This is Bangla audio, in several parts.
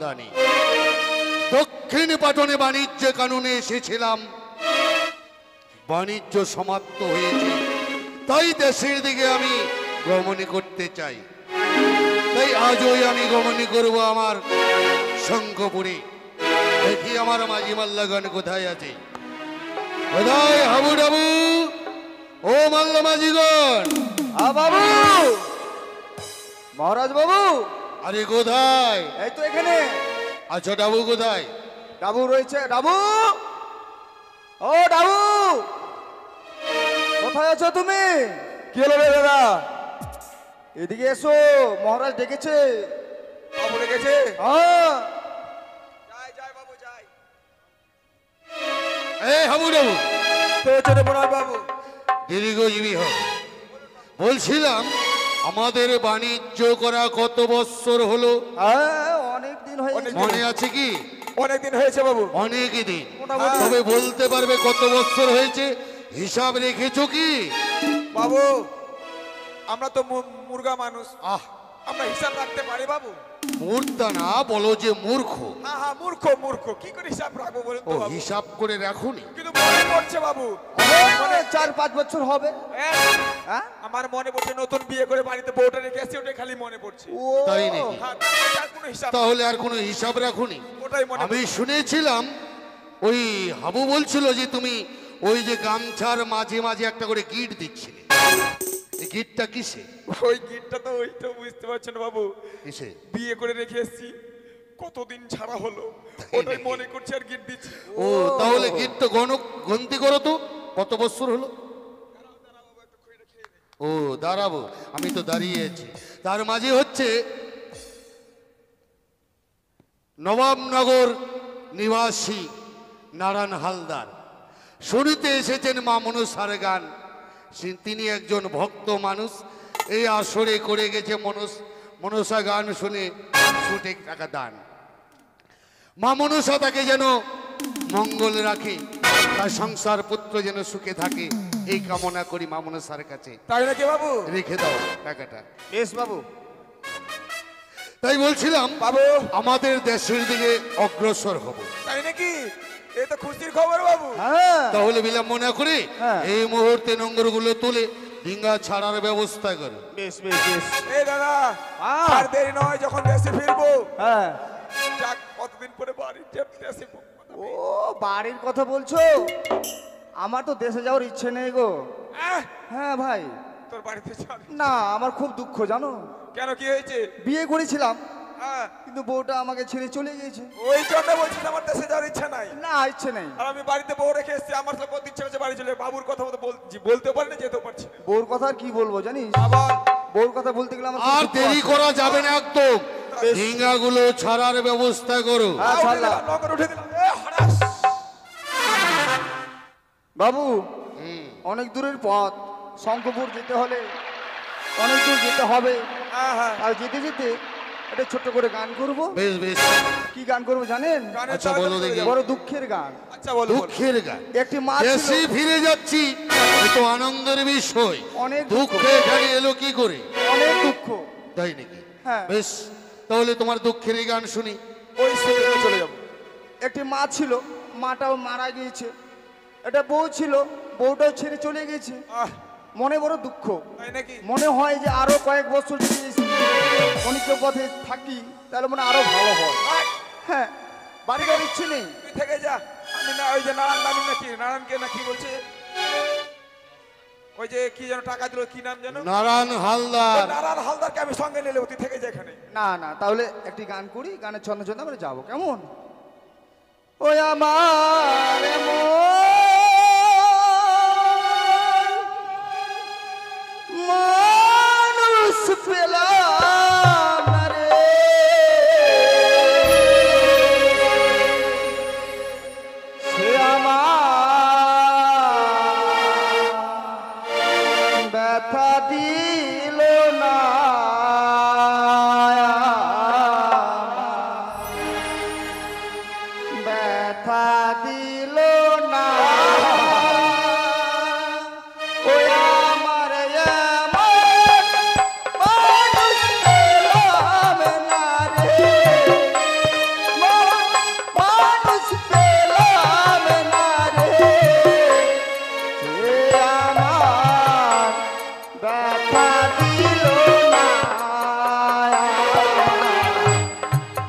সন্ধানে দক্ষিণ পাটনে বাণিজ্য কাননে এসেছিলাম। বাণিজ্য সমাপ্ত হয়েছে, তাই দেশের দিকে আমি গমন করতে চাই। তাই আজই আমি গমন করব আমার শঙ্খপুরে। দেখি আমার মাঝি মাল্লাগণ কোথায় আছে। কোথায় হাবু ডাবু, ও মাল্লা মাঝিগণ? বাবু, মহারাজ বাবু। আরে কোথায়? এই তো এখানে। আচ্ছা, ডাবু কোথায়? ডাবু রয়েছে। ডাবু, ও ডাবু, কোথায় আছো তুমি? কি হলো রে দাদা? এদিকে এসো, মহারাজ ডেকেছে। বাবু ডেকেছে? হ্যাঁ। যাই যাই বাবু যাই। এই হাবু ডাবু, তো চলে মহারাজ বাবু। দীর্ঘজীবী হোক। বলছিলাম, আমাদের বাণিজ্য করা কত বৎসর হলো? হ্যাঁ, অনেক দিন হয়ে অনেক গেছে। মনে আছে কি? অনেকদিন হয়েছে বাবু। অনেক দিন। মোটামুটি। তবে বলতে পারবে কত বৎসর হয়েছে? হিসাব রেখেছো কি? বাবু আমরা তো মুর্গা মানুষ, আহ, আমরা হিসাব রাখতে পারি বাবু? মূর্তা না, বলো যে মূর্খ। হ্যাঁ হ্যাঁ, মূর্খ মূর্খ, কি করে হিসাব রাখবো বলুন ও তো বাবু? হিসাব করে রাখুনি? কিন্তু মনে পড়ছে বাবু, মানে 4-5 বছর হবে। হ্যাঁ, আমার মনে পড়ছে নতুন বিয়ে করে বাড়িতে বউটা রেখে এসেছি, ওটাই খালি মনে পড়ছে। ও তাই নাকি? হ্যাঁ, আর কোনো হিসাব তাহলে আর কোনো হিসাব রাখুনি? ওটাই মনে আমি শুনেছিলাম ওই হাবু বলছিল যে তুমি ওই যে গামছার মাঝে মাঝে একটা করে গিট দিচ্ছিলে। এই গিটটা কিসে? ওই গিটটা তো ওই তো বুঝতে পারছেন বাবু, কিসে? বিয়ে করে রেখে এসেছি, কতদিন ছাড়া হলো, ওটাই মনে করছে আর গিট দিচ্ছি। ও তাহলে গিটটা গণতি করো তো, কত বছর হলো? ও দাঁড়াবো, আমি তো দাঁড়িয়ে আছি। তার মাঝে হচ্ছে নবাবনগর নিবাসী নারায়ণ হালদার শুনিতে এসেছেন মা মনসার গান। তিনি একজন ভক্ত মানুষ, এই আসরে করে গেছে মনসা গান শুনে 100 টাকা দান। মা মনসা তাকে যেন মঙ্গল রাখে, তার সংসার পুত্র যেন সুখে থাকে, এই কামনা করি মা মনসার কাছে। তাই নাকি বাবু? রেখে দাও টাকাটা। বেশ বাবু। তাই বলছিলাম বাবু আমাদের দেশের দিকে অগ্রসর হব। তাই নাকি? এই তো খুশির খবর বাবু। হ্যাঁ, তাহলে বিলম্ব না করে হ্যাঁ। এই মুহূর্তে নোংরগুলো তুলে ডিঙ্গা ছাড়ার ব্যবস্থা করো। বেশ বেশ বেশ। এই দাদা, হ্যাঁ। আর দেরি নয়, যখন দেশে ফিরবো, হ্যাঁ। যাক কতদিন পরে বাড়ি দেশে। ও, বাড়ির কথা বলছো? আমার তো দেশে যাওয়ার ইচ্ছে নেই গো। হ্যাঁ ভাই। তোর বাড়িতে যাবি? না, আমার খুব দুঃখ জানো। কেন, কি হয়েছে? বিয়ে করেছিলাম, হ্যাঁ, কিন্তু বউটা আমাকে ছেড়ে চলে গিয়েছে। ওই জন্য বলছিস আমার দেশে যাওয়ার ইচ্ছা নাই। না, ইচ্ছে নেই। আর আমি বাড়িতে বউ রেখে এসেছি, আমার তো কত ইচ্ছা হচ্ছে বাড়ি চলে। বাবুর কথা মতো বলতেও পারি না, যেতেও পারছি না। বউর কথা আর কি বলবো জানিস? আবার বউর কথা বলতে গেলে আমার খুব আর দুঃখ দেরি আসে। করা যাবে না একদম। বেশ। ডিঙ্গাগুলো ছাড়ার ব্যবস্থা করো। হ্যাঁ, উঠে ছাড়লাম। দিলাম, নগর উঠে দিলাম। হারাস। বাবু, অনেক দূরের পথ, শঙ্খপুর যেতে হলে অনেক দূর যেতে হবে। হ্যাঁ হ্যাঁ, আর যেতে যেতে একটা ছোট্ট করে গান করব। বেশ বেশ, কি গান করব জানেন? গানের আচ্ছা, তালে বলো তালে দেখি। যাবো। বড় দুঃখের গান। আচ্ছা বলো বলো। দুঃখের গান। একটি মা দেশে ছিল, ফিরে যাচ্ছি, এ তো আনন্দের বিষয়। অনেক দুঃখ, দুঃখে এখানে এলো কি করে? অনেক দুঃখ। তাই নাকি? হ্যাঁ। বেশ, তাহলে তোমার দুঃখের এই গান শুনি। ওই সুযোগে চলে যাবো। একটি মা ছিল, মাটাও মারা গিয়েছে। একটা বউ ছিল, বউটাও ছেড়ে চলে গেছে। মনে বড় দুঃখ। তাই নাকি? মনে হয় যে আরো কয়েক বছর যদি অনিত্য পথে থাকি তাহলে মনে আরো ভালো হয়। হ্যাঁ, বাড়ি যাওয়ার ইচ্ছে নেই। তুই থেকে যা, আমি না ওই যে নারায়ণ দানি নাকি, নারায়ণকে না কি বলছে, ওই যে কি যেন টাকা দিল, কি নাম যেন, নারায়ণ হালদার। নারায়ণ হালদারকে আমি সঙ্গে নিলে, তুই থেকে যা এখানে। না না, তাহলে একটি গান করি, গানের ছন্দে ছন্দে আমরা যাবো, কেমন? ওই আমার মানুষ পেলাম না রে, সে আমার ব্যথা দিল না, ব্যথা দিল না।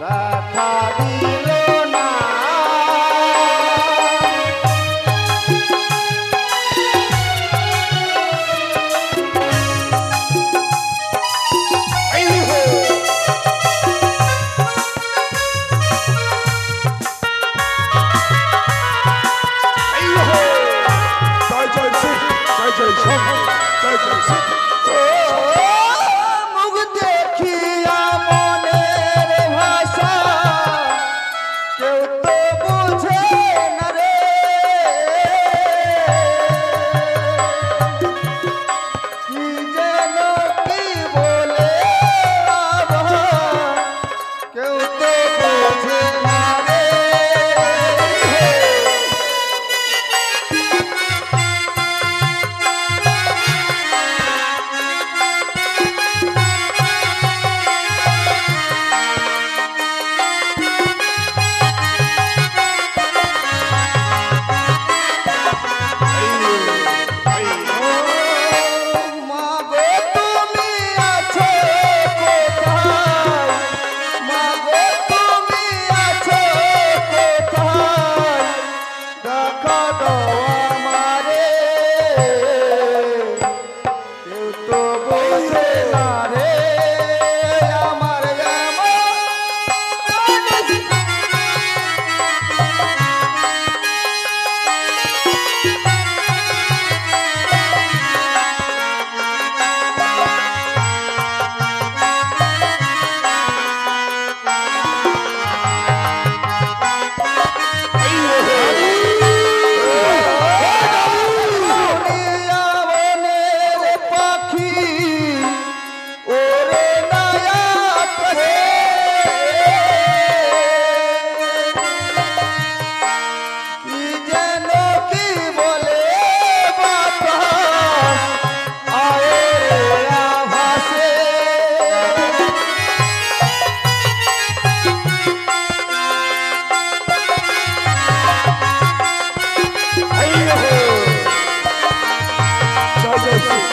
দেখা দিল না। জয় জয় শিব, জয় জয় শিব, জয় জয় শিব। মুখ দেখিয়া মনের ভাষা কেউ তো বুঝে না রে। কি যেন কি বলে আবার কেউ তো বুঝে না রে। মাগো তুমি আছো কোথায়? মাগো তুমি আছো কোথায়? দেখা দাও আমারে, কেউ তো বোঝে না রে আমার দুনিয়া বনের পাখি ওরে নয়া করে। কি যেন কি বলে বাতাস আয়ে রে আভাসে। জয় জয় শিব,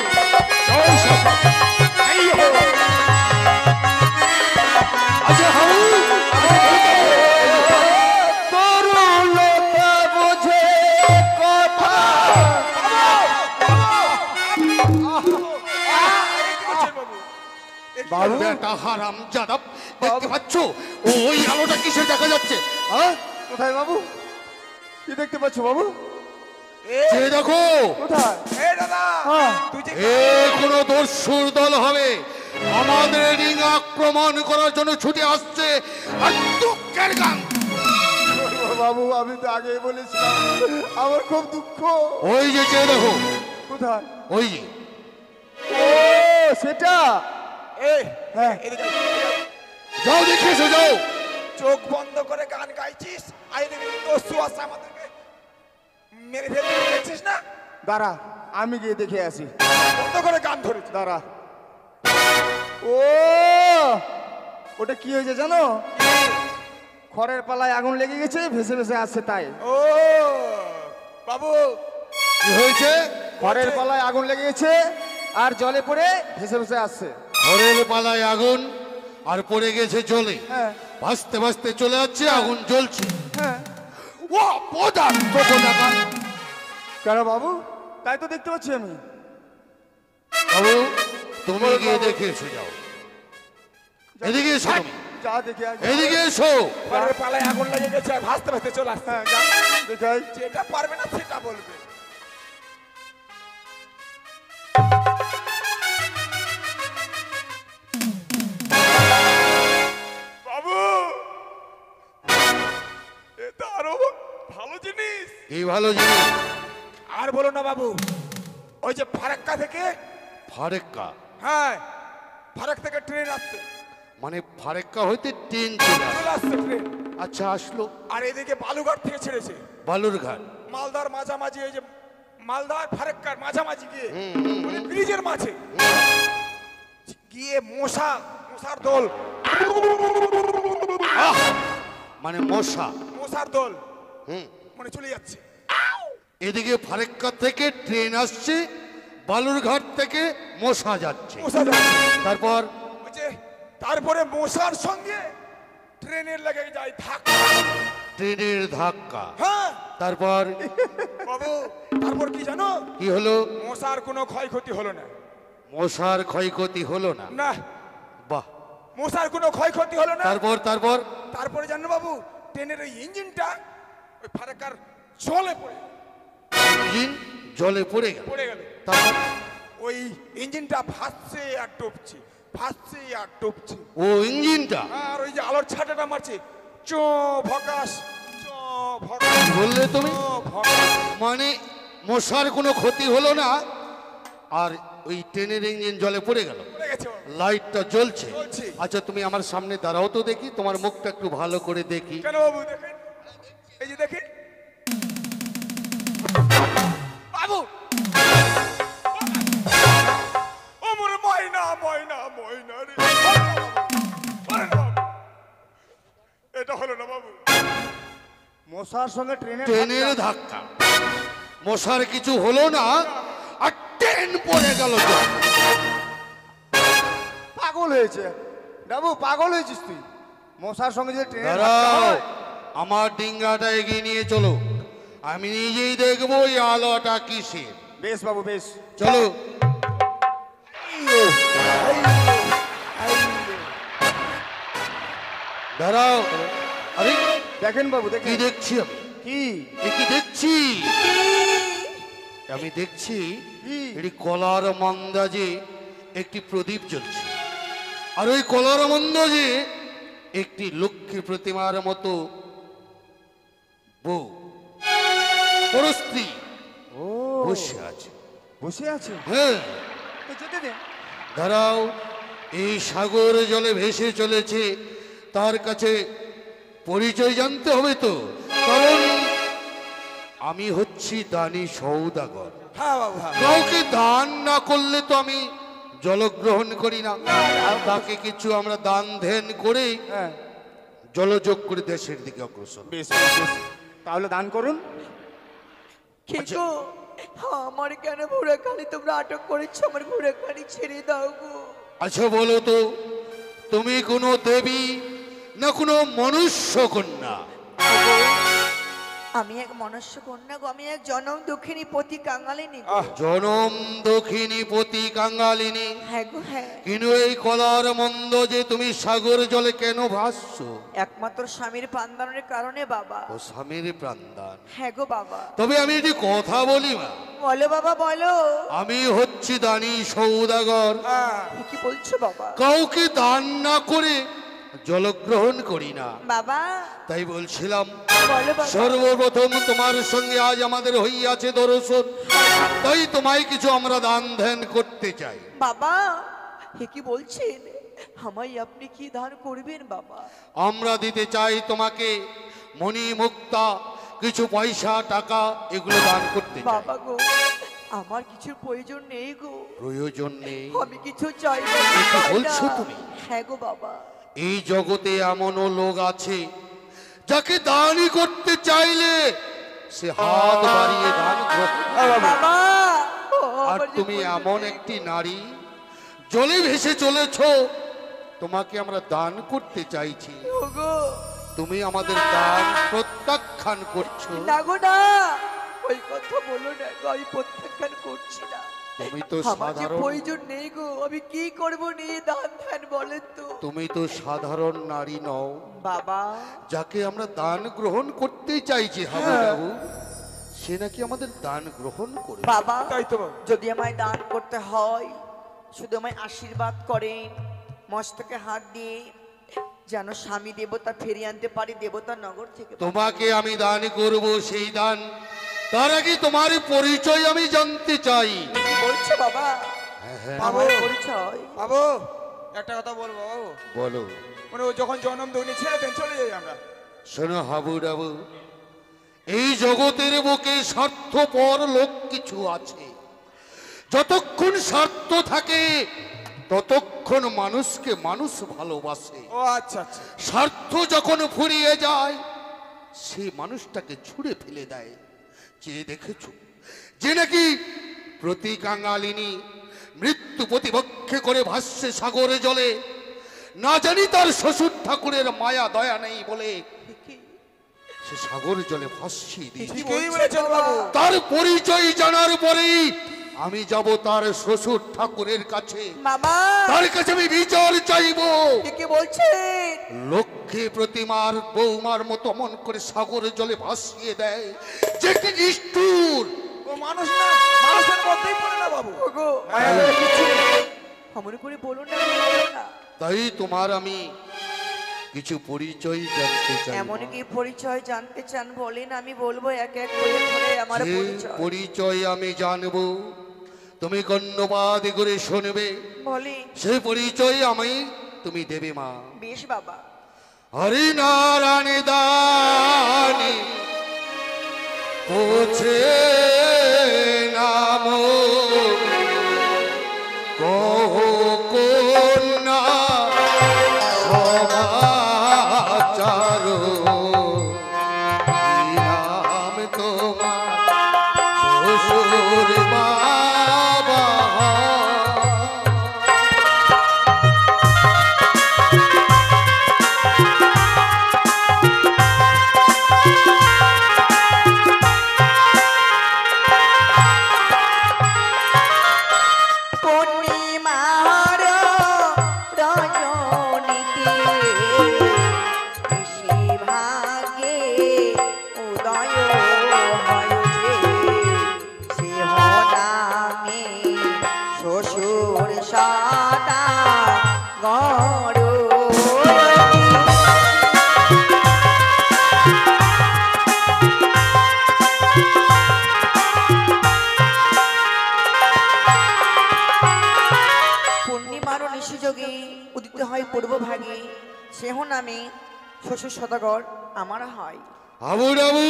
জয় শিব। আচ্ছা হাউ তরুলতা বুঝে কথা। বাবু বেটা হারাম জাদাব, দেখতে পাচ্ছ ওই আলোটা কিসে দেখা যাচ্ছে? হ্যাঁ কোথায় বাবু? কি দেখতে পাচ্ছ বাবু? যে দেখো কোথায়? এই দাদা, হ্যাঁ। তুই যে এ কোনো দস্যুর দল হবে, আমাদের রিং আক্রমণ করার জন্য ছুটে আসছে। আর দুঃখের গান বাবু আমি তো আগেই বলেছিলাম আমার খুব দুঃখ। ওই যে যে দেখো, কোথায়? ওই যে। ও সেটা। এই, হ্যাঁ। এদিকে আয়। যাও দেখে এসো যাও। চোখ বন্ধ করে গান গাইছিস, আর এদিকে দস্যু আসছে আমাদেরকে মেরে ফেলতে দেখছিস না? দাঁড়া আমি গিয়ে দেখে আসি। বন্ধ করে গান ধরেছিস। দাঁড়া। ও ওটা কি হয়েছে জানো? খড়ের পালায় আগুন লেগে গেছে, ভেসে ভেসে আসছে তাই। ও বাবু, কি হয়েছে? খড়ের পালায় আগুন লেগে গেছে আর জলে পড়ে ভেসে ভেসে আসছে। ঘরের পালায় আগুন আর পড়ে গেছে জলে, হ্যাঁ ভাসতে ভাসতে চলে যাচ্ছে, আগুন জ্বলছে। হ্যাঁ। ও পদার্থ কোথাকার। কেন বাবু? তাই তো দেখতে পাচ্ছি আমি। বাবু তুমি গিয়ে দেখে এসো যাও। এদিকে এসো তুমি। যা দেখে আসি। এদিকে এসো। ঘরের পালায় আগুন লেগে গেছে, আর ভাসতে ভাসতে চলে আসছে। হ্যাঁ যা দেখে আই। যেটা পারবে না সেটা বলবে। বাবু, এটা আরো ভালো জিনিস। এই ভালো জিনিস। আর বলো না বাবু, ওই যে ফারাক্কা থেকে, ফারেক্কা হ্যাঁ ফারাক থেকে ট্রেন আসছে, মানে ফারেক্কা হইতে ট্রেন চলে আসে। চলে আসছে ট্রেন। আচ্ছা আসলো। আর এদিকে বালুঘাট থেকে ছেড়েছে, বালুরঘাট। মালদার মাঝামাঝি, এই যে মালদার ফারাক্কার মাঝামাঝি গিয়ে মানে ব্রিজের মাঝে গিয়ে মশার দল, আহ! মানে মশা। মশার দল হুম। মানে চলে যাচ্ছে। এদিকে ফারেক্কা থেকে ট্রেন আসছে, বালুরঘাট থেকে মশা যাচ্ছে। মশা যাচ্ছে। তারপর ওই যে তারপরে মশার সঙ্গে ট্রেনের লেগে যায় ধাক্কা। ট্রেনের ধাক্কা, হ্যাঁ তারপর বাবু, তারপর কি জানো? কি হলো? মশার কোনো ক্ষয়ক্ষতি হলো না। মশার ক্ষয়ক্ষতি হলো না? না, বাহ। মশার কোনো ক্ষয়ক্ষতি হলো না। তারপর তারপর তারপরে জানো বাবু, ট্রেনের ওই ইঞ্জিনটা ওই ফারাক্কার জলে পড়ে ইঞ্জিন জলে পড়ে গেল। পড়ে গেল। তারপর ওই ইঞ্জিনটা ভাসছে আর ডুবছে, ভাসছে আর ডুবছে। ও ইঞ্জিনটা আর ওই যে আলোর ছাটাটা মারছে, চো ভকাস, চো ভকাস, কি বললে তুমি? চো ভকাস। মানে মশার কোনো ক্ষতি হলো না, আর ওই ট্রেনের ইঞ্জিন জলে পড়ে গেল, পড়ে গেছে বাবু। লাইটটা জ্বলছে। জ্বলছে। আচ্ছা তুমি আমার সামনে দাঁড়াও তো দেখি, তোমার মুখটা একটু ভালো করে দেখি। কেন বাবু দেখেন, এই যে দেখেন বাবু, ও মোর ময়না ময়না ময়না রে। ওরে না বাবু, এটা হলো না বাবু। মশার সঙ্গে ট্রেনের ট্রেনের ধাক্কা, মশার কিছু হলো না, আর ট্রেন পড়ে গেল জলে। পাগল হয়েছে বাবু, পাগল হয়েছিস তুই। মশার সঙ্গে যদি ট্রেনের ধাক্কা দাঁড়াও, হয়, আমার ডিঙ্গাটা এগিয়ে নিয়ে চলো, আমি নিজেই দেখবো এই আলোটা কিসের। বেশ বাবু বেশ। চলো। দাঁড়াও, আরে দেখেন বাবু কি দেখেন। দেখছি আমি? কি এ কি দেখছি? আমি দেখছি কি? এটি কলার মন্দাজে একটি প্রদীপ জ্বলছে, আর ওই কলার মন্দাজে একটি লক্ষ্মী প্রতিমার মতো বউ, পরস্ত্রী ও বসে আছে। বসে আছে, হ্যাঁ, তো যেতে দে। দাঁড়াও, এই সাগর জলে ভেসে চলেছে, তার কাছে পরিচয় জানতে হবে তো, কারণ আমি হচ্ছি দানি সৌদাগর। হ্যাঁ বাবু, হ্যাঁ। কাউকে দান না করলে তো আমি জলগ্রহণ করি না, তাকে কিছু আমরা দান ধ্যান করে হ্যাঁ জলযোগ করে দেশের দিকে অগ্রসর। বেশ বেশ, বেশ। তাহলে দান করুন। কিন্তু আমার কেন ঘোড়াখালি তোমরা আটক করেছো? আমার ঘোড়াখালি ছেড়ে দাও গো। আচ্ছা বলো তো, তুমি কোনো দেবী না কোনো মনুষ্য কন্যা? আমি এক মনুষ্য কন্যা গো, আমি এক জনম দুঃখিনী পতি কাঙালিনী গো। জনম দক্ষিণী পতি কাঙ্গালিনী। হ্যাঁ গো হ্যাঁ, কিন্তু এই কলার মন্দ যে তুমি সাগর জলে কেন ভাসছো? একমাত্র স্বামীর প্রাণদানের কারণে বাবা। ও স্বামীর প্রাণদান। হ্যাঁ গো বাবা। তবে আমি একটি কথা বলি মা, বলো বাবা বলো। আমি হচ্ছি দানি সৌদাগর, এ কি বলছো বাবা? কাউকে দান না করে জলগ্রহণ করি না। বাবা তাই বলছিলাম, বলো বাবা। সর্বপ্রথম তোমার সঙ্গে আজ আমাদের হইয়াছে দর্শন, তাই তোমায় কিছু আমরা দান ধ্যান করতে চাই। বাবা এ কি বলছেন? আমায় আপনি কি দান করবেন বাবা? আমরা দিতে চাই তোমাকে মণি মুক্তা, কিছু পয়সা টাকা, এগুলো দান করতে চাই। বাবা গো, আমার কিছুর প্রয়োজন নেই গো, প্রয়োজন নেই? আমি কিছু চাই না। কি চাই না। বলছো তুমি? হ্যাঁ গো বাবা। এই জগতে এমনও লোক আছে যাকে দানই করতে চাইলে সে হাত বাড়িয়ে দান গ্রহণ করে। বাবা ও, আর আমার যে তুমি প্রয়োজন এমন নেই। একটি নারী, জলে ভেসে চলেছ, তোমাকে আমরা দান করতে চাইছি, ওগো, তুমি আমাদের দান প্রত্যাখ্যান করছো। না গো না, ওই কথা বলো না গো, আমি প্রত্যাখ্যান করছি না। তুমি তো আমার যে সাধারণ, প্রয়োজন নেই গো, আমি কি করবো নিয়ে দান ধ্যান বলেন তো তুমি তো সাধারণ নারী নও, বাবা। যাকে আমরা দান গ্রহণ করতে চাইছি হাবুডাবু, সে নাকি আমাদের দান গ্রহণ করে। বাবা তাই তো বাবু। যদি আমায় দান করতে হয়, শুধু আমায় আশীর্বাদ করেন, মস্তকে হাত দিয়ে, যেন স্বামী দেবতা ফিরিয়ে আনতে পারি দেবতা নগর থেকে। তোমাকে আমি দান করব, সেই দান, তার আগে তোমার পরিচয় আমি জানতে চাই। কি বলছো বাবা? হ্যাঁ, আমার পরিচয়? বাবু একটা কথা বলবো বাবু, বলো। মানে ও যখন জনম দগ্নি ছেড়ে দেন চলে যাই আমরা। শোনো হাবুডাবু, এই জগতের বুকে স্বার্থপর লোক কিছু আছে। যতক্ষণ স্বার্থ থাকে ততক্ষণ মানুষকে মানুষ ভালোবাসে। ও আচ্ছা আচ্ছা, স্বার্থ যখন ফুরিয়ে যায় সে মানুষটাকে ছুঁড়ে ফেলে দেয়। চেয়ে দেখেছো যে নাকি প্রতি কাঙালিনী মৃত্যু প্রতিপক্ষে করে ভাসছে সাগরে জলে, না জানি তার শ্বশুর ঠাকুরের মায়া দয়া নেই বলে কি সে সাগর জলে ভাসিয়ে দিয়েছে। ঠিকই বলেছেন বাবু। তার পরিচয় জানার পরেই আমি যাব তার শ্বশুর ঠাকুরের কাছে। মামা তার কাছে আমি বিচার চাইব। কি বলছেন? লক্ষ্মী প্রতিমার বৌমার মতো মন করে সাগর জলে ভাসিয়ে দেয়, যে কি নিষ্ঠুর! ও মানুষ না, মানুষের মধ্যেই পড়ে না বাবু। ওগো হ্যাঁ। অমন করে বলুন না, বলুন না। তাই তোমার আমি কিছু পরিচয় জানতে চাই। এমন কি পরিচয় জানতে চান বলেন, আমি বলবো এক এক করে ধরে আমার যে পরিচয়। পরিচয় আমি জানবো তুমি কর্ণপাত করে শুনবে, বলি সেই পরিচয় আমি তুমি দেবে মা। বেশ বাবা। হরি নারায়ণ দানি পৌঁছে নাম কহ কন্যা সমাচার, কি নাম তোমার শ্বশুর বাবা? পূর্ণিমার রজনীতে নিশি ভাগে উদয় হয় যে, সিংহ নামে শ্বশুর সদা গড়। পূর্ণিমার নিশিযোগে উদিত হয় পূর্বভাগে, সেহ নামে শ্বশুর সদাগর আমার হয়। আবু ডাবু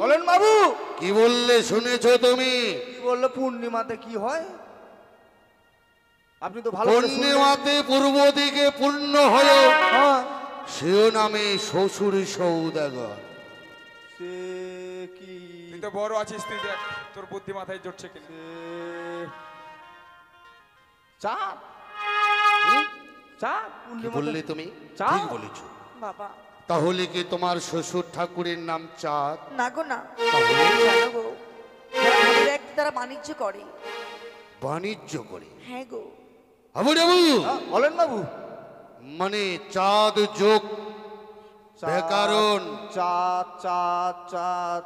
বলেন বাবু। কি বললে শুনেছো তুমি? কি বললো পূর্ণিমাতে কি হয়? আপনি তো ভালো করে শুনলেন। পূর্ণিমাতে পূর্ব দিকে পূর্ণ হয়ে হ্যাঁ। সেও নামে শ্বশুর সৌদাগর। সে কি? তুই তো বড় আছিস, তুই দেখ তোর বুদ্ধি মাথায় জুটছে কিনা। চাঁদ। হুম? চাঁদ কি পূর্ণিমাতে। বললে তুমি? চাঁদ? ঠিক বলেছ। বাবা তাহলে কি তোমার শ্বশুর ঠাকুরের নাম চাঁদ? না গো না, তাহলে জানো গো, আমাদের এক তারা বাণিজ্য করে। বাণিজ্য করে? হ্যাঁ গো। আবু ডাবু হ্যাঁ, বলেন বাবু। মানে চাঁদ যোগ চাঁদ, ব্যাকরণ। চাঁদ চাঁদ চাঁদ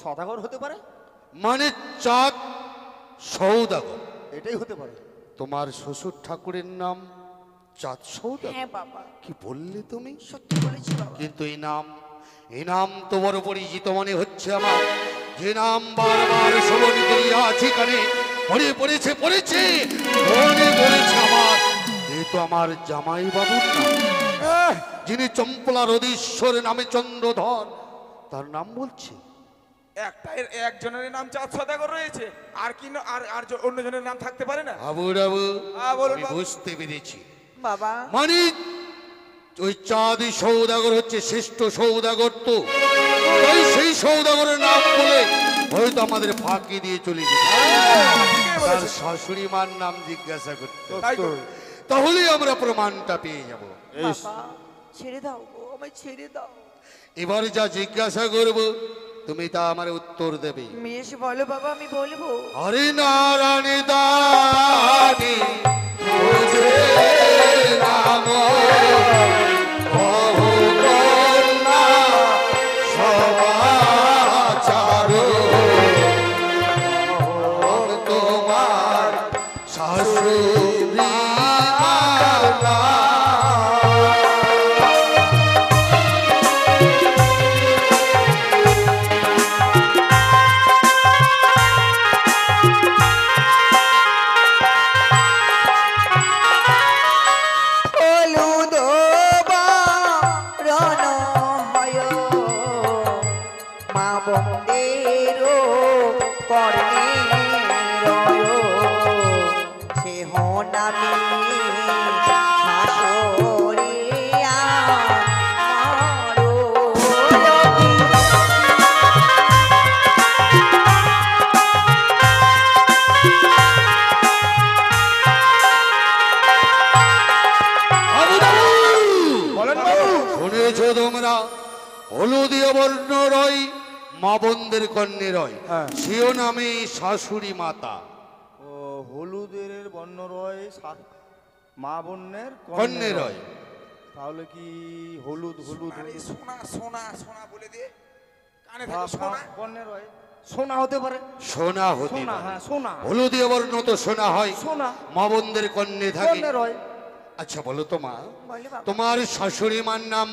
সদাগর হতে পারে। মানে চাঁদ সৌদাগর। এটাই হতে পারে। তোমার শ্বশুর ঠাকুরের নাম চাঁদ সৌদাগর? হ্যাঁ বাবা, কি বললে তুমি? সত্যি বলেছি বাবা। কিন্তু এই নাম তো বড় পরিচিত মনে হচ্ছে আমার। যে নাম বারবার শ্রবণ করিয়াছি কানে, মনে পড়েছে মনে পড়েছে আমার। এ তো আমার জামাই বাবুর নাম, যিনি চম্পলা রদীশ্বর নামে চন্দ্রধর, তার নাম বলছি। একজনের নাম চাঁদ সদাগর রয়েছে, আর কি আর অন্যজনের নাম থাকতে পারে না? বাবু বাবু হ্যাঁ, বলুন আমি বাবু। বুঝতে পেরেছি। বাবা মানে ওই চাঁদি সৌদাগর হচ্ছে শ্রেষ্ঠ সৌদাগর, তো তাই সেই সৌদাগরের নাম বলে হয়তো আমাদের ফাঁকি দিয়ে চলে যেত। তার শাশুড়ি মার নাম জিজ্ঞাসা করতে, তাই তো। তাহলে আমরা প্রমাণটা পেয়ে যাব। বাবা ছেড়ে দাও গো, আমায় ছেড়ে দাও। এবার যা জিজ্ঞাসা করব তুমি তা আমার উত্তর দেবে। মেশ বলো বাবা, আমি বলবো। হরি নারায়ণ দানি বুঝে নাম কহ কন্যা সমাচার, তোমার শাশুড়ি আলা। হলুদ বরণ হয় মা বন্দের কর্ণে রয়, সেহ নামে শাশুড়ি আমার। শুনেছ তোমরা হলুদীয় বর্ণ রয় মা বোনদের কন্যে রয়, হ্যাঁ। সেও নামে শাশুড়ি মাতা। ও হলুদের বর্ণ রয় মা বন্যের কন্যে রয়। তাহলে কি হলুদ হলুদ আরে হলুদ সোনা সোনা সোনা বলে দে কানে থাকে সোনা বর্ণের রয় সোনা হতে পারে। সোনা হতে সোনা, পারে। হ্যাঁ, সোনা। হলুদীয় বর্ণ তো সোনা হয়, সোনা মা বোনদের কন্যে থাকে। বর্ণের রয়। আচ্ছা বলো তো মা, বলে বাবা। তোমার শাশুড়ি মার নাম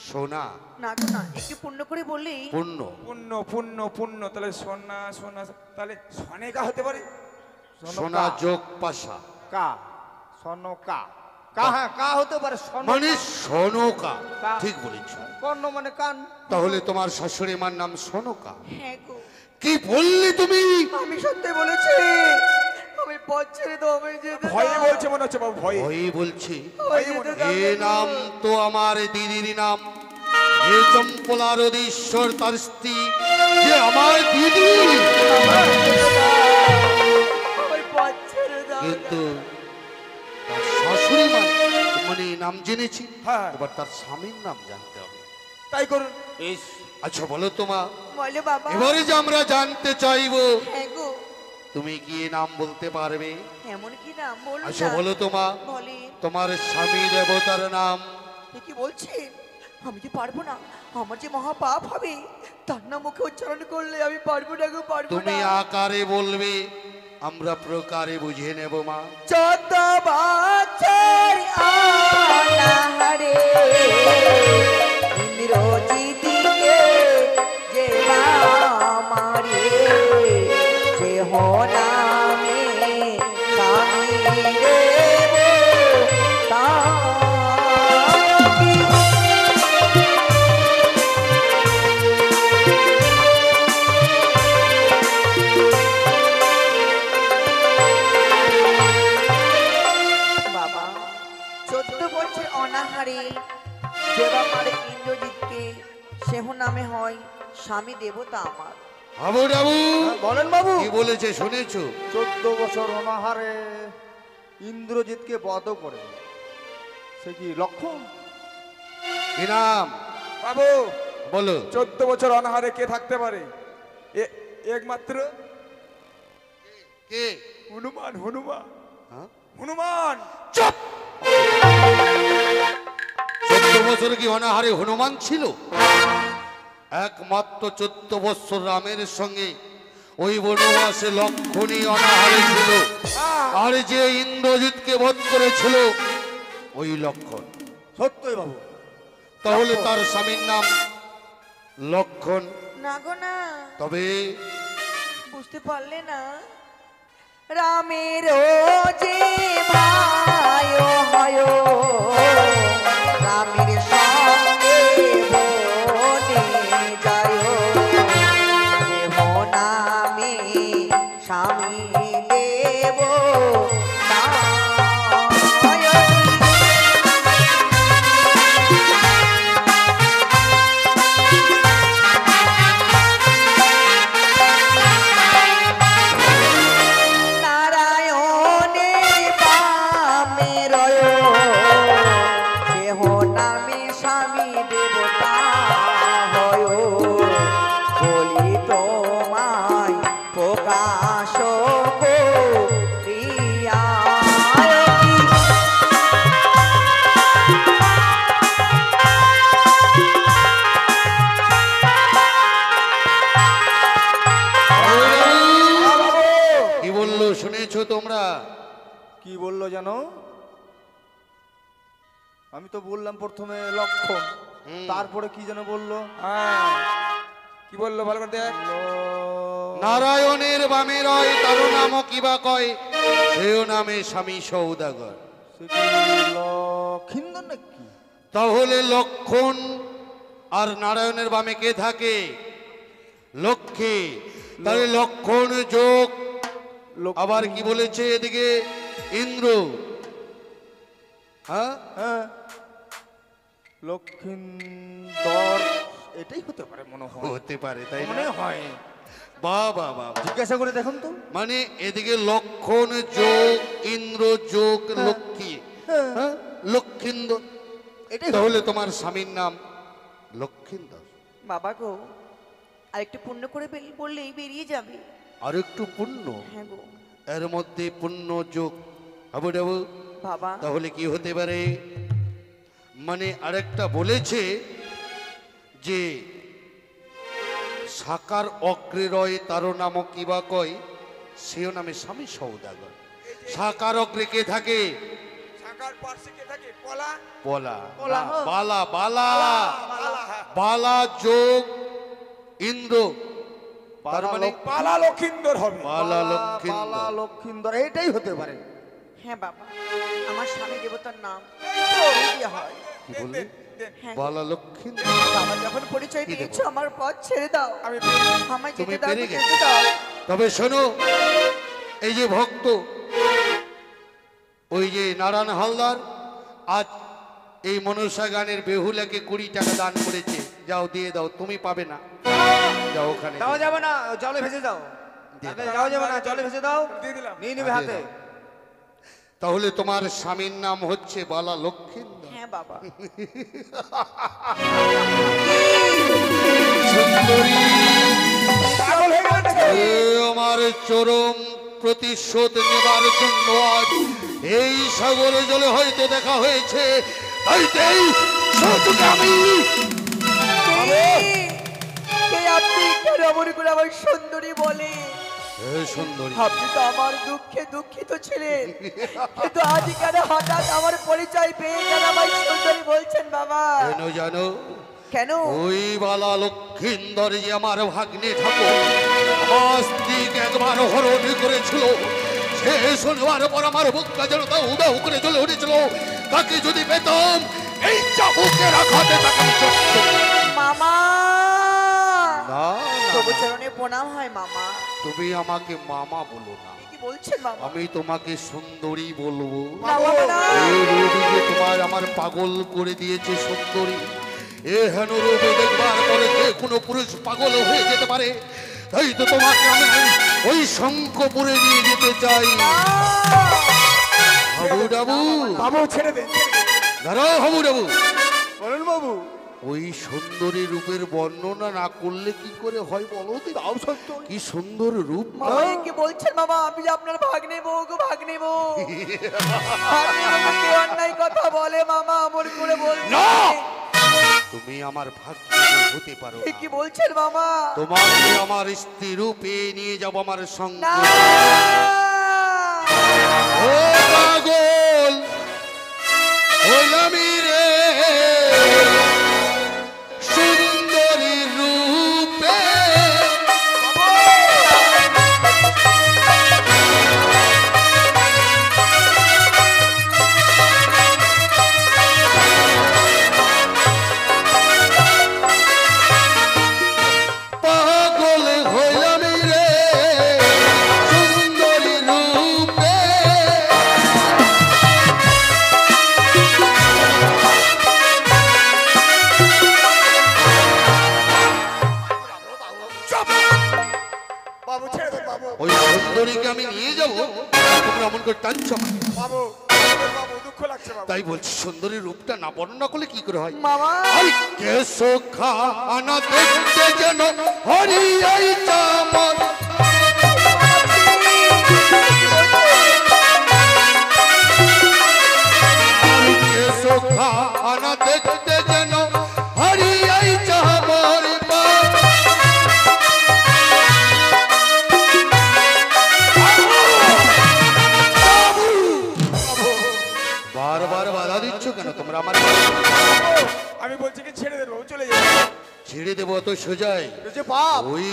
সোনা না গো না, একটু পূর্ণ করে বললেই। পূর্ণ? পুণ্য পুণ্য পুণ্য, তাহলে সোনা সোনা, তাহলে সনেকা হতে পারে। সোনা যোগ পাশা কা সনকা কা, হ্যাঁ কা হতে পারে। মানে সোনকা। কা। ঠিক বলেছ। কর্ণ মানে কান। তাহলে তোমার শাশুড়ি মার নাম সোনকা। হ্যাঁ গো, কি বললি তুমি? আমি সত্যি বলেছি। আমি পথ ছেড়ে দাও, আমি যেতে দাও। ভয়ে বলছে মনে হচ্ছে বাবু, ভয়ে। ওই বলছি আমি যেতে দাও এ গো। নাম তো আমার দিদির নাম, এ চম্পলার অধীশ্বর তার স্ত্রী, যে আমার দিদি। আমি পথ ছেড়ে দাও। কিন্তু তার শাশুড়ি মা মানে নাম জেনেছি, হ্যাঁ। এবার তার স্বামীর নাম জানতে হবে। তাই করুন। আচ্ছা বলো তোমা, বলে বাবা। এবারে যে আমরা জানতে চাইবো, হ্যাঁ গো, তুমি কি এ নাম বলতে পারবে? এমন কি নাম বলো আচ্ছা না। বলো তোমা, বলে। তোমার স্বামী দেবতার নাম? এ কি বলছেন? আমি যে পারবো না, আমার যে মহা পাপ হবে। তার নাম মুখে উচ্চারণ করলে আমি পারবো না গো, পারবো তুমি না। আকারে বলবে, আমরা প্রকারে বুঝে নেব মা। 14 বছর অনাহারে ইন্দ্রজিৎকে যে মারে, যে নামে স্বামী দেব তাকি। বাবা, 14 বছর অনাহারে যে বাবারে ইন্দ্রজিৎকে সেহ নামে হয় স্বামী দেবতা আমার। বাবু বাবু বলেন বাবু। কি বলেছে শুনেছো? 14 বছর অনাহারে ইন্দ্রজিৎকে বধ করে, সে কি লক্ষণ? কি নাম বাবু, বলো? 14 বছর অনাহারে কে থাকতে পারে? একমাত্র কে? হনুমান। হনুমান, হ্যাঁ? হনুমান। চুপ! 14 বছর কি অনাহারে হনুমান ছিল? একমাত্র 14 বছর রামের সঙ্গে ওই বনবাসে লক্ষণই অনাহারে ছিল, আর যে ইন্দ্রজিৎকে বধ করেছিল ওই লক্ষণ। সত্যই বাবু। তাহলে তার স্বামীর নাম লক্ষণ। না গো না, তবে বুঝতে পারলে না? রামের যে ভাই হয়, রামের সঙ্গে বনে যায়, দেব নামে স্বামী দেব তাকি। নারায়ণের বামে রয়, দেহ নামে স্বামী দেবতা হয়, বলি তোমায় প্রকাশ করিয়া। কি বললো শুনেছো তোমরা? কি বললো জানো? আমি তো বললাম প্রথমে লক্ষণ, তারপরে কি যেন বললো? হ্যাঁ, কি বললো ভালো করে দেখ। নারায়ণের বামে রয়, তারও নাম কিবা কয়, সেও নামে স্বামী সৌদাগর। সে কি লক্ষিন্দর নাকি? তাহলে লক্ষণ আর নারায়ণের বামে কে থাকে? লক্ষ্মী। তাহলে লক্ষণ যোগ, আবার কি বলেছে এদিকে ইন্দ্র, হ্যাঁ হ্যাঁ, লক্ষিন্দর এটাই হতে পারে মনে হয়। হতে পারে, তাই মনে না? হয়। বাবা বাবা, জিজ্ঞাসা করে দেখুন তো। মানে এদিকে লক্ষণ যোগ ইন্দ্র যোগ লক্ষ্মী, হ্যাঁ লক্ষিন্দ্র। এটাই তাহলে তোমার স্বামীর নাম লক্ষিন্দর। বাবা গো, আর একটু পুণ্য করে বললেই বেরিয়ে যাবে। আর একটু পুণ্য, হ্যাঁ গো এর মধ্যে পুণ্য যোগ হাবুডাবু, বাবা। তাহলে কি হতে পারে? মানে আরেকটা বলেছে যে সাকার অগ্রে রয় তার নাম কিবা কয়, সেও নামে স্বামী সৌদাগর। সাকার অগ্রে কে থাকে? সাকার পার্শ্বে কে থাকে? পলা। বলা বলা, হ্যাঁ। বালা বালা পালা, হ্যাঁ। বালা যোগ ইন্দ্র, তার মানে পালা লক্ষিন্দর হবে। বালা বালা লক্ষিন্দর। লক্ষিন্দর এটাই হতে পারে। হ্যাঁ বাবা, আমার স্বামী দেবতার নাম কি হয়? কি বললি? হ্যাঁ বালা লক্ষিন্দর। বাবা, যখন পরিচয় কি দেবো? দিয়েছো আমার পথ ছেড়ে দাও। আমি আমায় তুমি যেতে দাও, পেরে যেতে গেছো। দাও। তবে শোনো, এই যে ভক্ত ওই যে নারায়ণ হালদার আজ এই মনসা গানের বেহুলাকে 20 টাকা দান করেছে, যাও দিয়ে দাও, তুমি পাবে না, যাও ওখানে যাওয়া যাবে না, জলে ভেসে যাও। দিয়ে তাতে যাওয়া যাবে না, জলে ভেসে দাও, দিয়ে দিলাম। নিয়ে নেবে হাতে। তাহলে তোমার স্বামীর নাম হচ্ছে বালা লক্ষিন্দর। হ্যাঁ বাবা। সুন্দরী, পাগল হয়ে গেলেন নাকি? এ আমার চরম প্রতিশোধ নেবার জন্য আজ এই সাগরে জলে হয়তো দেখা হয়েছে, হয়তো এই সুযোগে আমি কে আপনি? কেন অমর করে আমার সুন্দরী বলে? এ সুন্দরী, আপনি তো আমার দুঃখে দুঃখিত ছিলেন, কিন্তু আজ কেন হঠাৎ আমার পরিচয় পেয়ে কেন আমার সুন্দরী বলছেন বাবা? কেন জানো? কেন? ওই বালা লক্ষিন্দর যে আমার ভাগ্নে ঠাকুর আমার স্ত্রীকে একবার হরণ করেছিল, সে শোনবার পর আমার বুকটা যেন তা উদাউ করে চলে উঠেছিল। তাকে যদি পেতাম, এই চাবুকের আঘাতে তাকে আমি চটকে- মামা, না, না, তবু চরণে প্রণাম হয় মামা। তুমি আমাকে মামা বলো না, কি বলছেন মামা? আমি তোমাকে সুন্দরী বলবো। না বাবা, না। এই রূপে যে তোমার আমার পাগল করে দিয়েছে সুন্দরী, এ হেন রূপে দেখবার পরে যে কোনো পুরুষ পাগল হয়ে যেতে পারে। তাই তো তোমাকে আমি ওই শঙ্খপুরে নিয়ে যেতে চাই। হাবু ডাবু, বাবু ছেড়ে দেন। দাঁড়াও হাবু ডাবু, বলুন বাবু। ওই সুন্দরী রূপের বর্ণনা না করলে কি করে হয় বলো তো? তাও সত্য। কি সুন্দর রূপ! মামা, এ কি বলছেন মামা? আমি যে আপনার ভাগ্নে বউ গো, ভাগ্নে বউ। ভাগ্নে বউ কে অন্যায় কথা বলে মামা, অমর করে বলছে। না! তুমি আমার ভাগ্য হতে পারো এ না। কি বলছেন মামা? তোমাকে আমার স্ত্রী রূপে নিয়ে যাব আমার সঙ্গে। না! ও পাগল হলামি রে সুন্দরী রূপে, পাগল হলামি রে সুন্দরী রূপে। বাবু ছেড়ে দেন বাবু। ওই সুন্দরীকে আমি নিয়ে যাব, তোমরা এমন করে টানছো আমাকে। বাবু ছেড়ে দেন বাবু, দুঃখ লাগছে বাবু। তাই বলছি সুন্দরীর রূপটা না বর্ণনা করলে কি করে হয়? মামা, আরে কেসো খানা দেখতে যেন হরিয়াই চামর, আরে কেসো খানা দেখতে যেন হরিয়াই চামর পা। বারবার বাধা দিচ্ছ কেন তোমরা আমার? আমি বলছি কি ছেড়ে দেন বাবু, চলে যান। ছেড়ে দেবো তো সোজাই? এই যে পাপ। ওই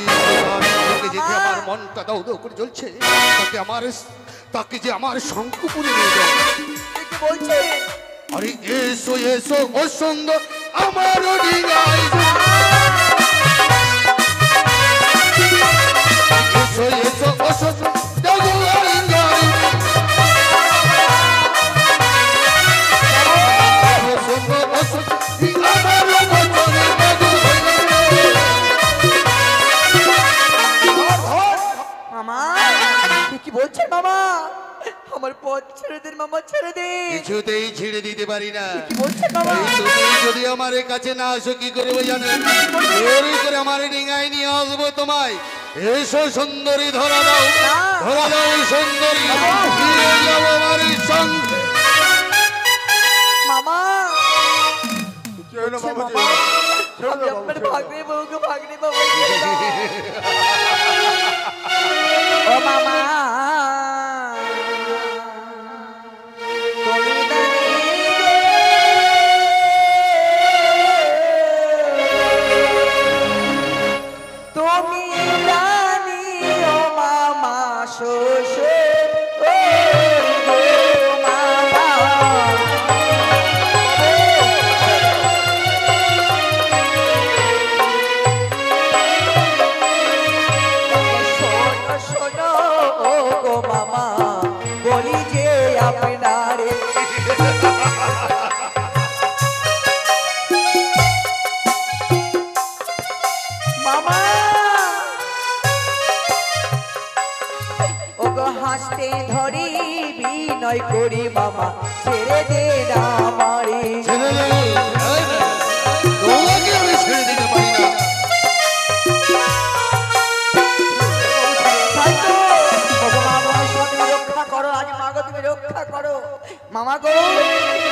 দেখে আমার মনটা দাউ দাউ করে জ্বলছে, তাকে যে আমার শঙ্কুপুরে নিয়ে যায়। এ কি বলছেন? আরে এসো এসো ও সুন্দর আমার ডিঙায়, এসো এসো ও সুন্দর ডাগুয়ার ডিঙায়। ও সুন্দর ও সুন্দর আমার বচনে মধু হইলে। মামা, এ কি বলছেন মামা? আমার আমার পথ ছেড়ে দিন মামা, ছেড়ে দিন। কিছুতেই ছেড়ে দিতে পারি না। কি বলছেন মামা? এই তুমি যদি আমার কাছে না আসো কি করবো জানো? জোরে করে আমার ডিঙায় নিয়ে আসবো তোমায়। এসো সুন্দরী, ধরা দাও, ধরা দাও সুন্দরী, নিয়ে যাবো আমার সঙ্গে। মামা কি হলো বলছে বাবুজি? মামা, ছেড়ে আমি দাও বাবু, আপনার ছেড়ে দাও। ভাগ্নে বউকে ভাগ্নে বাবু ছেড়ে দাও। ও মামা তুমি তুমি রানী, ও মামা শ্বশুর, ও গো মামা। শোনো শোনো ও গো মামা, বলি যে আপনারে মামা, ও গো হাসতে ধরি বিনয় করি মামা, ছেড়ে দে না আমারে। ছেড়ে দাও, তোমাকে আমি ছেড়ে দিতে পারি না। তাইতো, ও গো মামা, তুমি রক্ষা করো, আজ মাগো তুমি রক্ষা করো মামা গো।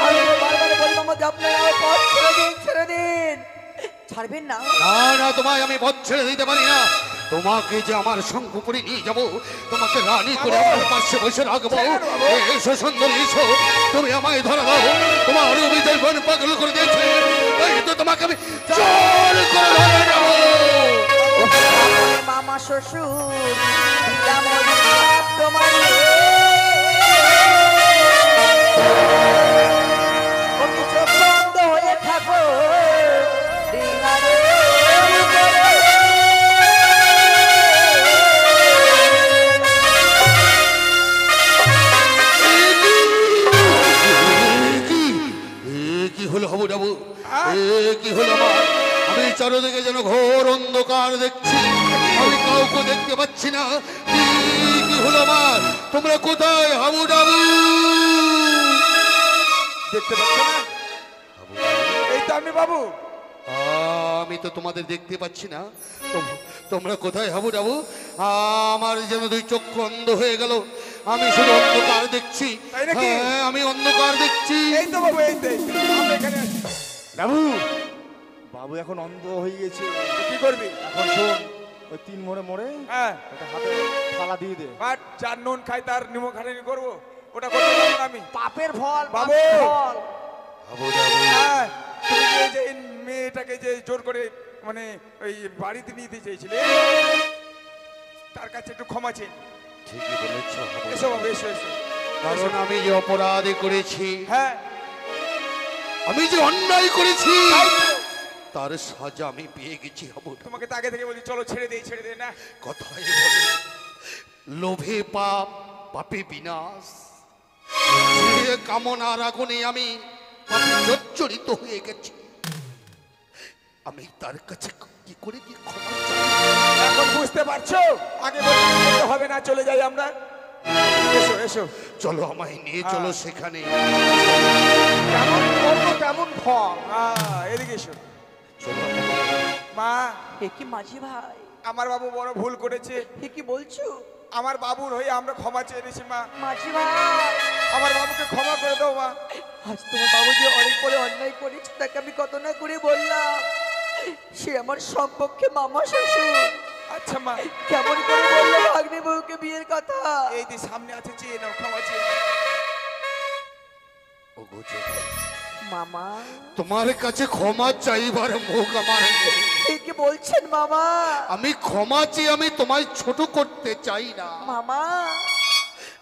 আমি তো বারবার বলি মামা যে আপনারা আমার পথ ছেড়ে দিন, ছেড়ে দিন। ছাড়বেন না? না না, তোমায় আমি পথ ছেড়ে দিতে পারি না। তোমাকে যে আমার শঙ্কুপুরে নিয়ে যাবো, তোমাকে রানী করে আমার পাশে বসে রাখবো। এসো সুন্দরী, এসো, তুমি আমায় ধরা দাও। তোমার অভিজয় মন পাগল করে দিয়েছে, তাই তো তোমাকে আমি জোর করে ধরে নেবো। মামা শ্বশুর দিলাম অভিশাপ তোমারে। ও কিছু বন্ধ হয়ে থাকো দিনারে উপরে। কি হলো হবু ডাবু? কি হলো আমার? আমি চারদিকে যেন ঘোর অন্ধকার দেখছি, আমি কাউকে দেখতে পাচ্ছি না। কি হলো আমার? তোমরা কোথায় হাবু ডাবু? দেখতে পাচ্ছ না? এই তো আমি বাবু। আমি তো তোমাদের দেখতে পাচ্ছি না। তোমরা কোথায় হাবু ডাবু? আমার যেন দুই চক্ষু অন্ধ হয়ে গেল, আমি শুধু অন্ধকার দেখছি। তাই নাকি? হ্যাঁ, আমি অন্ধকার দেখছি। এই তো বাবু, এই তো, এই তো। আমরা এখানে আছি। বাবু, বাবু এখন অন্ধ হয়ে গেছে। তো কি করবি? এখন শোন, ওই 3 মোড়ে মোড়ে হ্যাঁ, একটা হাতে থালা দিয়ে দে। বাট যার নুন খাই তার নিমক হারানি করবো, ওটা করতে পারবো না আমি। পাপের ফল, বাবু। পাপের ফল। হাবু ডাবু, হ্যাঁ, তুমি যে এই যে এই মেয়েটাকে যে জোর করে মানে ওই বাড়িতে নিয়ে যেতে চেয়েছিলে, তার কাছে একটু ক্ষমা চেয়ে নি। ঠিকই বলেছ হাবু। এসো বাবু, এসো এসো। কারণ আমি যে অপরাধ করেছি, হ্যাঁ, আমি যে অন্যায় করেছি, তাই তো। তার সাজা আমি পেয়ে গেছি হাবু। তোমাকে তো আগে থেকে বলি চলো ছেড়ে দেই, ছেড়ে দে না। কথাই বলে, লোভে পাপ, পাপে বিনাশ। যে কামনার আগুনে আমি জর্জরিত হয়ে গেছি, আমি তার কাছে কি করে কি ক্ষমা চাই? এখন বুঝতে পারছো? আগে বলতে হবে না, চলে যাই আমরা। এসো এসো। চলো, আমায় নিয়ে চলো সেখানে। কেমন কর্ম তেমন ফল। এদিকে এসো। চলো। মা, এ কি মাঝি ভাই, আমার বাবু বড় ভুল করেছে। এ কি বলছো? আমার বাবুর হয়ে আমরা ক্ষমা চেয়ে নিয়েছি মা। মাঝি ভাই, আমার বাবুকে ক্ষমা করে দাও মা। আজ তোমার বাবু যে অনেক পরে অন্যায় করেছে, তাকে আমি কত না করে বললাম। সে আমার সম্পর্কে মামা শ্বশুর, আচ্ছা মা, কেমন করে বললো ভাগ্নে বউকে বিয়ের কথা। এই যে সামনে আছে, চেয়ে নাও, ক্ষমা চেয়ে নাও। ওগো জগৎ, মামা, তোমার কাছে ক্ষমা চাইবার মুখ আমার নেই। এ কি বলছেন মামা? আমি ক্ষমা চেয়ে আমি তোমায় ছোট করতে চাই না। মামা,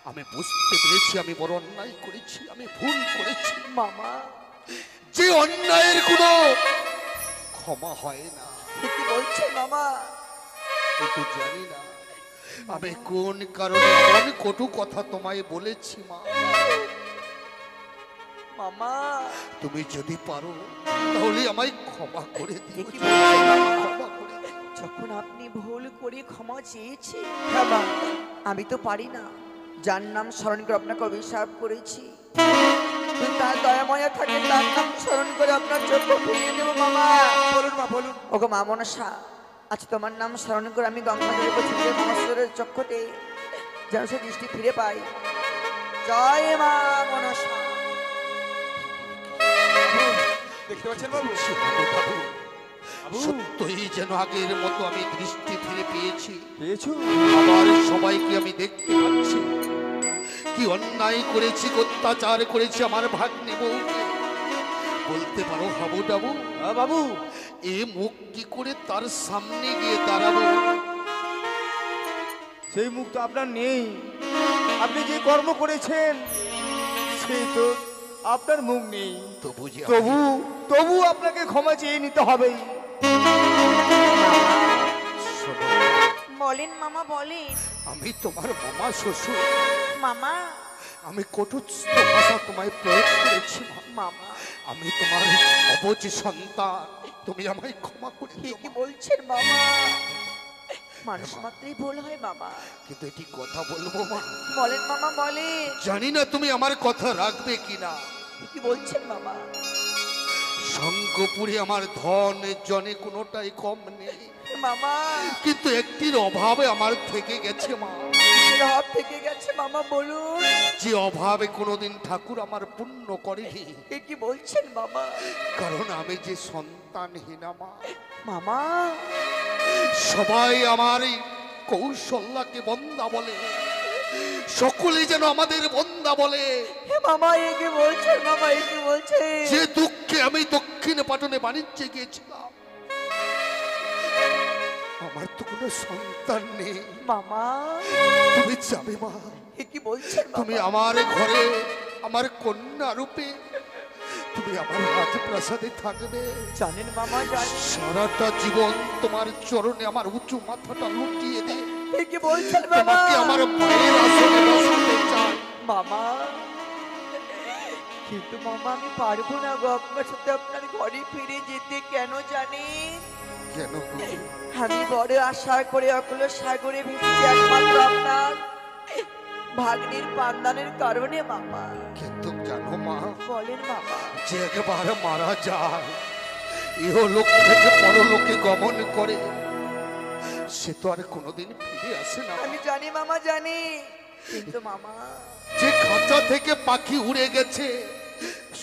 আমি বুঝতে পেরেছি আমি বড় অন্যায় করেছি, আমি ভুল করেছি। মামা, যে অন্যায়ের কোনো ক্ষমা হয় না, এ কি বলছেন মামা? কিন্তু জানি না আমি কোন কারণে এমন কটু কথা তোমায় বলেছি মা। মামা, তুমি যদি পারো তাহলে আমায় ক্ষমা করে এ দিও। কি বলছেন মামা? ক্ষমা করে দিও। যখন আপনি ভুল করে ক্ষমা চেয়েছেন, হ্যাঁ মা, আমি তো পারি না। যার নাম স্মরণ করে আপনাকে অভিশাপ করেছি, যদি তার দয়াময়া থাকে তার নাম স্মরণ করে আপনার চক্ষু ফিরিয়ে দেবো মামা। বলুন মা বলুন। ওগো মা মনসা, আচ্ছা তোমার নাম স্মরণ করে আমি গঙ্গা জলে পৌঁছে মনসরের চক্ষুতে যেন সে দৃষ্টি ফিরে পাই। জয় মা মনসা। দেখতে পাচ্ছেন বাবু? সত্যই যেন আগের মতো আমি দৃষ্টি ফিরে পেয়েছি। পেয়েছো? আবার সবাইকে আমি দেখতে পাচ্ছি। কি অন্যায় করেছি, অত্যাচার করেছি আমার ভাগ্নে বউকে। বলতে পারো হাবুডাবু, বাবু, এ মুখ কি করে তার সামনে গিয়ে দাঁড়াবো? সেই মুখ তো আপনার নেই। আপনি যে কর্ম করেছেন সেই তো আপনার মুখ নেই। তো বুঝি তবু তবু আপনাকে ক্ষমা চেয়ে নিতে হবেই। শোনো, বলেন মামা বলেন। আমি তোমার মামা শ্বশুর। মামা আমি কটুস্থ ভাষা তোমায় প্রয়োগ করেছি মা। মামা আমি তোমার অবুঝ সন্তান, তুমি আমায় ক্ষমা করে দিও ঠিকই মা। বলছেন বাবা, মানুষ মাত্রই ভুল হয় বাবা। কিন্তু এটি কথা বলবো মা, বলেন মামা বলেন। জানি না তুমি আমার কথা রাখবে কিনা। কি বলছেন বাবা? শঙ্কপুরে আমার ধন জনে কোনোটাই কম নেই, মামা কিন্তু একটির অভাবে আমার থেকে গেছে মা। কিসের হাত থেকে গেছে মামা বলুন? যে অভাবে কোনোদিন ঠাকুর আমার পুণ্য করেনি। এ কি বলছেন বাবা? কারণ আমি যে সন্তানহীনা মা। মামা সবাই আমার এই কৌশল্যাকে বন্দা বলে, সকলে যেন আমাদের বন্দা বলে। হে মামা এ কি বলছেন মামা, এ কি বলছেন? যে দুঃখে আমি দক্ষিণ পাটনে বাণিজ্যে গিয়েছিলাম, আমার তো কোনো সন্তান নেই। মামা তুমি যাবে মা, এ কি বলছেন তুমি বাবা? আমার ঘরে আমার কন্যা রূপে তুমি আমার রাজপ্রাসাদে থাকবে। জানেন মামা জানেন। সারাটা জীবন তোমার চরণে আমার উঁচু মাথাটা লুটিয়ে দে। এ কি বলছেন বাবা? তোমাকে আমার মায়ের আসনে বসাতে চাই। মামা কিন্তু মামা আমি পারবো না গো আপনার সাথে আপনার ঘরে ফিরে যেতে। কেন জানেন? কেন গো? আমি বড় আশা করে অকুল সাগরে ভেসেছি একমাত্র আপনার ভাগ্নির পান্দানের কারণে মামা। কিন্তু জানো মা, বলেন মামা। যে একবার মারা যায়, ইহলোক থেকে পরলোকে গমন করে, সে তো আর কোনোদিন ফিরে আসে না। আমি জানি মামা জানি, কিন্তু মামা যে খাঁচা থেকে পাখি উড়ে গেছে,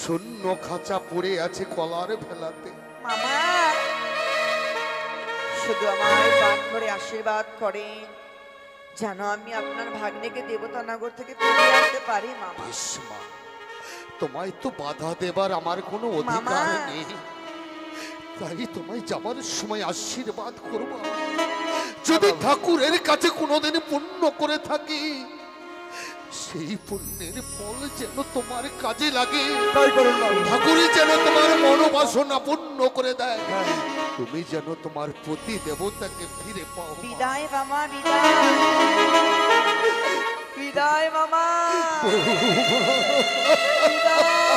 শূন্য খাঁচা পড়ে আছে কলার ভেলাতে। মামা শুধু আমায় প্রাণ ভরে আশীর্বাদ করেন যেন আমি আপনার ভাগ্নেকে দেবতানগর থেকে ফিরিয়ে আনতে পারি মামা। বেশ মা, তোমায় তো বাধা দেবার আমার কোনো অধিকার মামা। নেই, তাই তোমায় যাবার সময় আশীর্বাদ করব। যদি ঠাকুরের কাছে কোনোদিন পুণ্য করে থাকি, সেই পুণ্যের ফল যেন তোমার কাজে লাগে। তাই করুন বাবু। ঠাকুরই যেন তোমার মনোবাসনা পূর্ণ করে দেয়। তুমি যেন তোমার প্রতি দেবতাকে ফিরে পাও মা। বিদায় মামা বিদায়। বিদায় মামা বিদায়।